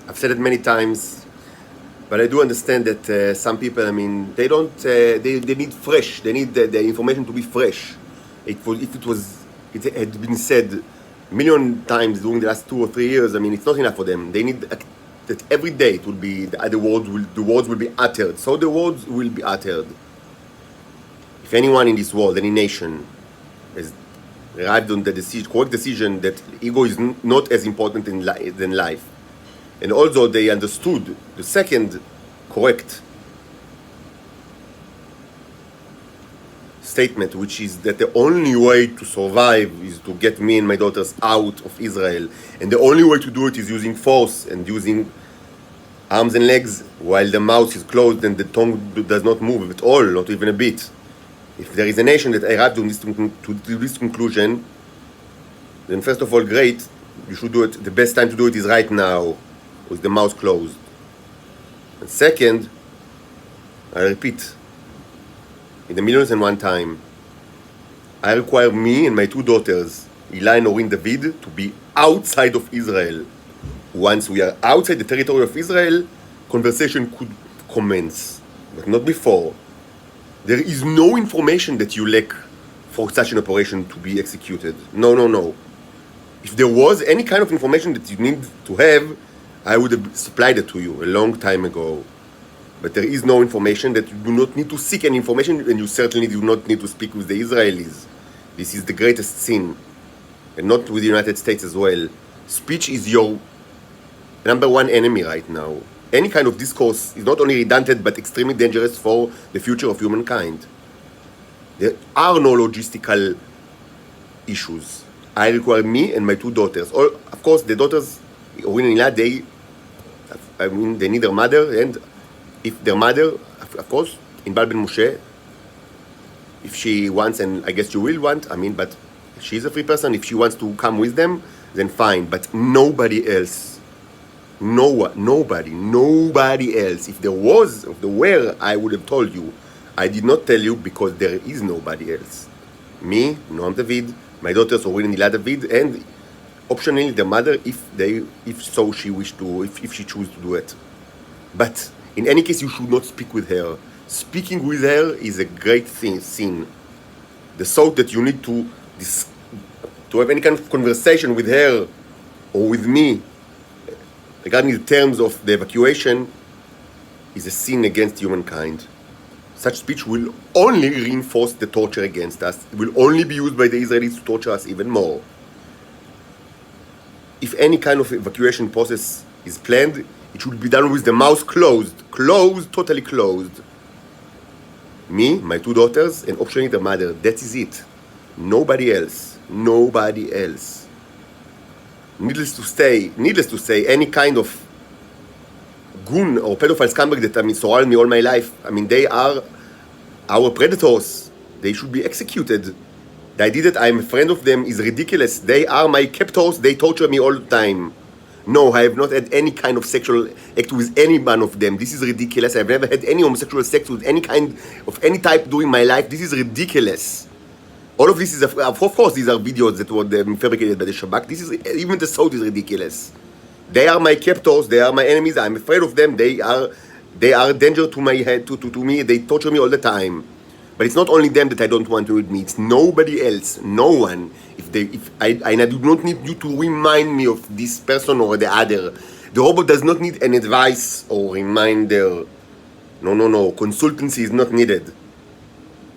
I've said it many times, but I do understand that some people, I mean, they don't, they need fresh. They need the information to be fresh. It had been said a million times during the last 2 or 3 years. I mean, it's not enough for them. They need that every day it will be the words will be uttered. So the words will be uttered. If anyone in this world, any nation, has arrived on the correct decision that ego is not as important than life, and also they understood the second correct statement, which is that the only way to survive is to get me and my daughters out of Israel, and the only way to do it is using force and using arms and legs while the mouth is closed and the tongue does not move at all, not even a bit. If there is a nation that arrived to this conclusion, then first of all, great, you should do it. The best time to do it is right now, with the mouth closed. And second, I repeat, in the millions and one time, I require me and my two daughters, Eli and Orin David, to be outside of Israel. Once we are outside the territory of Israel, conversation could commence, but not before. There is no information that you lack for such an operation to be executed. No, no, no. If there was any kind of information that you need to have, I would have supplied it to you a long time ago. But there is no information that you do not need to seek any information, and you certainly do not need to speak with the Israelis. This is the greatest sin, and not with the United States as well. Speech is your number one enemy right now. Any kind of discourse is not only redundant but extremely dangerous for the future of humankind. There are no logistical issues. I require me and my two daughters. Of course, the daughters, Orin and Ila, they need their mother, and if their mother, of course, Inbal Ben Moshe, if she wants, and I guess you will want, but she's a free person. If she wants to come with them, then fine. But nobody else. Nobody else. If there were, I would have told you. I did not tell you because there is nobody else. Me, Noam David, my daughters Orin and Ila David, and optionally the mother, if she chooses to do it. But in any case, you should not speak with her. Speaking with her is a great sin. The thought that you need to have any kind of conversation with her or with me regarding the terms of the evacuation is a sin against humankind. Such speech will only reinforce the torture against us. It will only be used by the Israelis to torture us even more. If any kind of evacuation process is planned, it should be done with the mouth closed, totally closed. Me, my two daughters, and optionally the mother. That is it. Nobody else. Needless to say, any kind of goon or pedophile scumbag that surrounded me all my life, they are our predators. They should be executed. The idea that I'm a friend of them is ridiculous. They are my captors. They torture me all the time. No, I have not had any kind of sexual act with any one of them. This is ridiculous. I've never had any homosexual sex with any type during my life. This is ridiculous. All of this is, of course, these are videos that were fabricated by the Shabak. Even the thought is ridiculous. They are my captors. They are my enemies. I'm afraid of them. They are a danger to my head, to me. They torture me all the time. But it's not only them that I don't want to with me. It's nobody else. No one. I do not need you to remind me of this person or the other. The robot does not need an advice or reminder. No. Consultancy is not needed.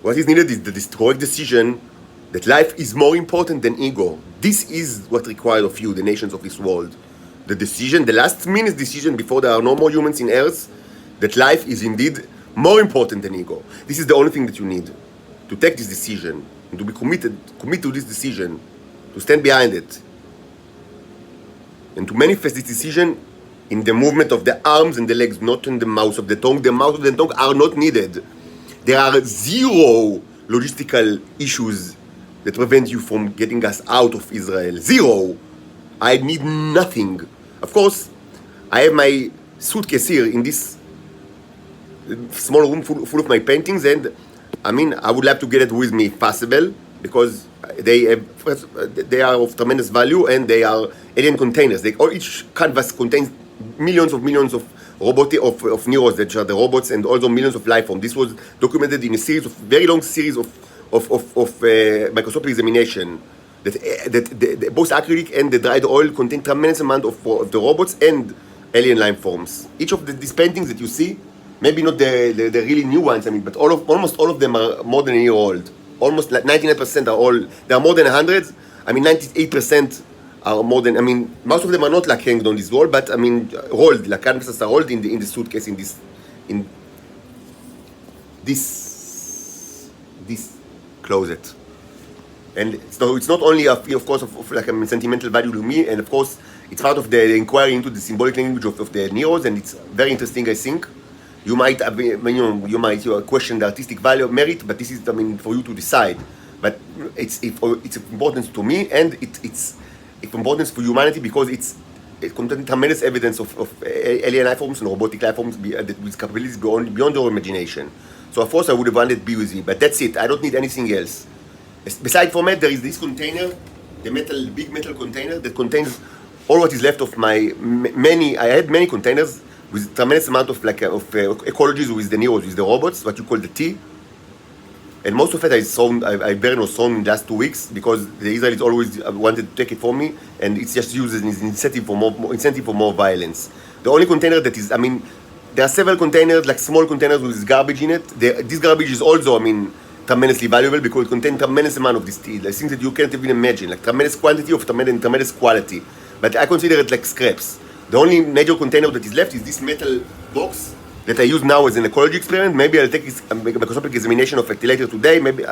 What is needed is the correct decision that life is more important than ego. This is what required of you, the nations of this world. The decision, the last minute decision before there are no more humans in Earth, that life is indeed more important than ego. This is the only thing that you need. To take this decision, and to be commit to this decision, to stand behind it, and to manifest this decision in the movement of the arms and the legs, not in the mouth of the tongue. The mouth and the tongue are not needed. There are zero logistical issues that prevent you from getting us out of Israel. Zero. I need nothing. Of course, I have my suitcase here in this small room full of my paintings, and I would like to get it with me if possible, because they are of tremendous value, and they are alien containers. Each canvas contains millions of of Neros, that are the robots, and also millions of life forms. This was documented in a very long series of microscopic examination. That both acrylic and the dried oil contain tremendous amount of the robots and alien life forms. Each of these paintings that you see, maybe not the really new ones, I mean, but almost all of them are more than a year old. Almost like 99% are all, there are more than 100. I mean, 98% are more than, I mean, most of them are not like hanged on this wall, but I mean, rolled, like canvases are rolled in the suitcase in this closet. And so it's not only of course of like a sentimental value to me, and of course it's part of the inquiry into the symbolic language of the Neros, and it's very interesting, I think. You might question the artistic value of merit, but this is, I mean, for you to decide. But it's important to me, and it's important for humanity because it contains tremendous evidence of alien life forms and robotic life forms with capabilities beyond our imagination. So of course I would have wanted to be with you, but that's it. I don't need anything else. Beside from it, there is this container, the big metal container that contains all what is left of my I had many containers with tremendous amount of ecologies with the Neros, with the robots, what you call the T. And most of it I burned or thrown in the last 2 weeks because the Israelis always wanted to take it from me, and it's just used as an incentive for more violence. The only container that is, I mean, there are several containers, like small containers with garbage in it. This garbage is also, I mean, tremendously valuable because it contains tremendous amount of this tea, like things that you can't even imagine, like tremendous quantity of tremendous quality. But I consider it like scraps. The only major container that is left is this metal box that I use now as an ecology experiment. Maybe I'll take a microscopic examination of it later today. Maybe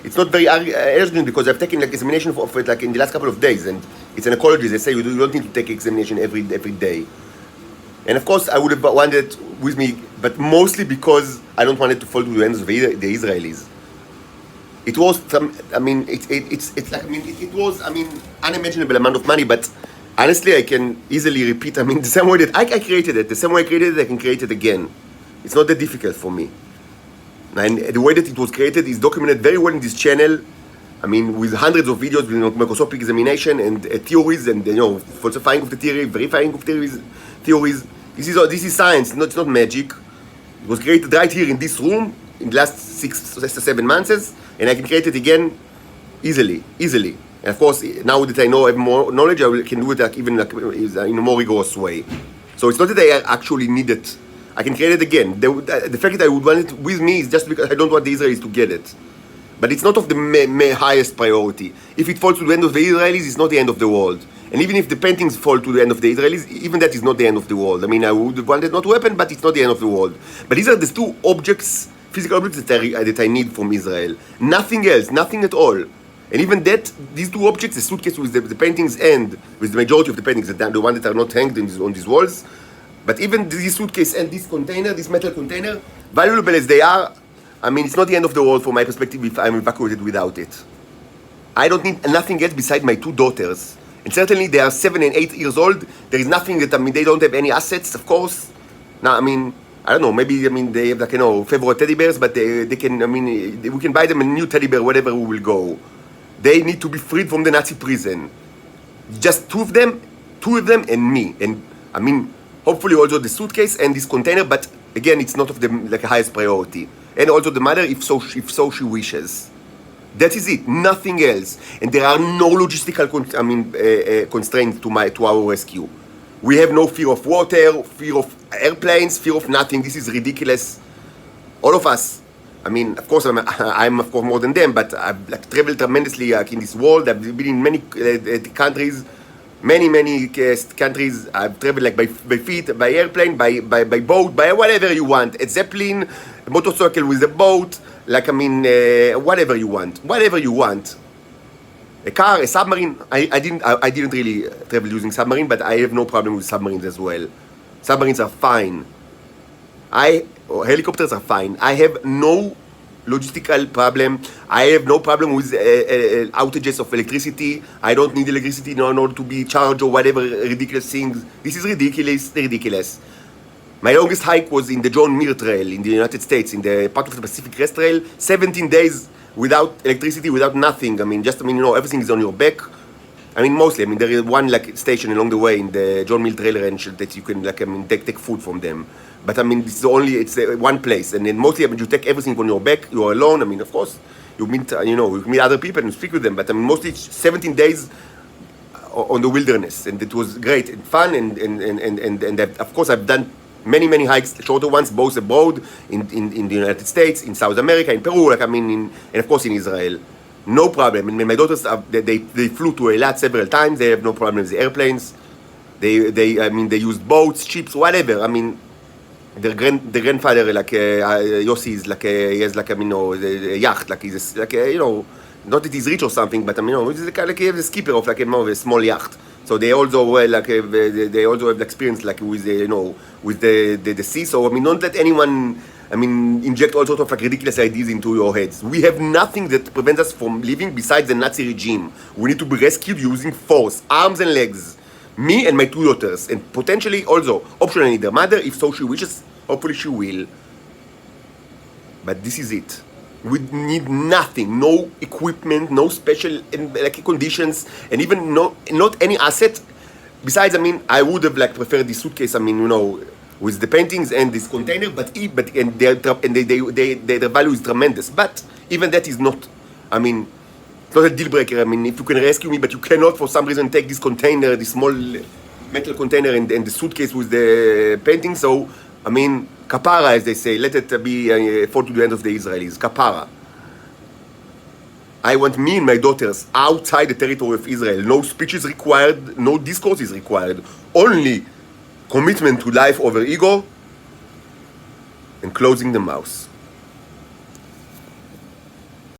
it's not very urgent because I've taken like examination of it like in the last couple of days, and it's an ecology. They say you don't need to take examination every day. And of course I would have wanted with me, but mostly because I don't want it to fall to the hands of the Israelis. It was it was unimaginable amount of money, but honestly I can easily repeat, I mean, the same way that I created it, the same way I created it, I can create it again. It's not that difficult for me. And the way that it was created is documented very well in this channel. I mean, with hundreds of videos with microscopic examination and theories and falsifying of the theory, verifying of theories. This is science, it's not magic. It was created right here in this room in the last 6 or 7 months, and I can create it again easily. And of course, now that I have more knowledge, can do it even in a more rigorous way. So it's not that I actually need it. I can create it again. The fact that I would want it with me is just because I don't want the Israelis to get it. But it's not of the highest priority. If it falls to the end of the Israelis, it's not the end of the world. And even if the paintings fall to the end of the Israelis, even that is not the end of the world. I mean, I would want it not to happen, but it's not the end of the world. But these are the 2 objects, physical objects that I need from Israel. Nothing else, nothing at all. And even that, these 2 objects, the suitcase with the paintings and with the majority of the paintings, the ones that are not hanged on these walls, but even this suitcase and this container, this metal container, valuable as they are, I mean, it's not the end of the world from my perspective if I'm evacuated without it. I don't need nothing else beside my 2 daughters. And certainly they are 7 and 8 years old. There is nothing that, I mean, they don't have any assets, of course. Now, I mean, I don't know, maybe, I mean, they have like, favorite teddy bears, but they can, I mean, we can buy them a new teddy bear wherever we will go. They need to be freed from the Nazi prison. Just two of them and me. And I mean, hopefully also the suitcase and this container, but again, it's not of the highest priority. And also the mother, if so she wishes. That is it, nothing else. And there are no logistical constraints to our rescue. We have no fear of water, fear of airplanes, fear of nothing. This is ridiculous. All of us. I mean, of course, I'm of course more than them, but I've traveled tremendously in this world. I've been in many countries, many countries. I've traveled by feet, by airplane, by boat, by whatever you want. A zeppelin, a motorcycle with a boat, whatever you want. A car, a submarine. I didn't really travel using submarine, but I have no problem with submarines as well. Submarines are fine. Helicopters are fine. I have no logistical problem. I have no problem with outages of electricity. I don't need electricity in order to be charged or whatever ridiculous things. This is ridiculous. My longest hike was in the John Muir Trail in the United States, in the part of the Pacific Crest Trail. 17 days without electricity, without nothing. Everything is on your back. I mean, mostly. I mean, there is one like station along the way in the John Mill Trail Ranch that you can like, I mean, take food from them. But I mean, it's one place, and then mostly, I mean, you take everything on your back. You are alone. I mean, of course, you meet other people and speak with them. But I mean, mostly it's 17 days on the wilderness, and it was great and fun. And of course, I've done many hikes, shorter ones, both abroad in the United States, in South America, in Peru, like I mean, and of course in Israel. No problem. I mean, my daughters they flew to Eilat several times. They have no problem with the airplanes. They used boats, ships, whatever. I mean, their grandfather, like Yossi, is like he has like a yacht, like he's like not that he's rich or something, but I mean, he's like he has a skipper of like a small yacht. So they also they also have experience like with with the sea. So I mean, don't let anyone inject all sorts of like ridiculous ideas into your heads. We have nothing that prevents us from living besides the Nazi regime. We need to be rescued using force, arms and legs. Me and my two daughters, and potentially also optionally their mother, if so she wishes. Hopefully she will. But this is it. We need nothing, no equipment, no special like conditions, and even not any asset. Besides, I mean, I would have like preferred this suitcase. I mean, with the paintings and this container, but their value is tremendous. But even that is not. I mean, it's not a deal breaker. I mean, if you can rescue me, but you cannot for some reason take this container, this small metal container, and the suitcase with the painting. So, I mean, kapara, as they say, let it be fall to the end of the Israelis. Kapara. I want me and my daughters outside the territory of Israel. No speech is required, no discourse is required. Only commitment to life over ego and closing the mouth.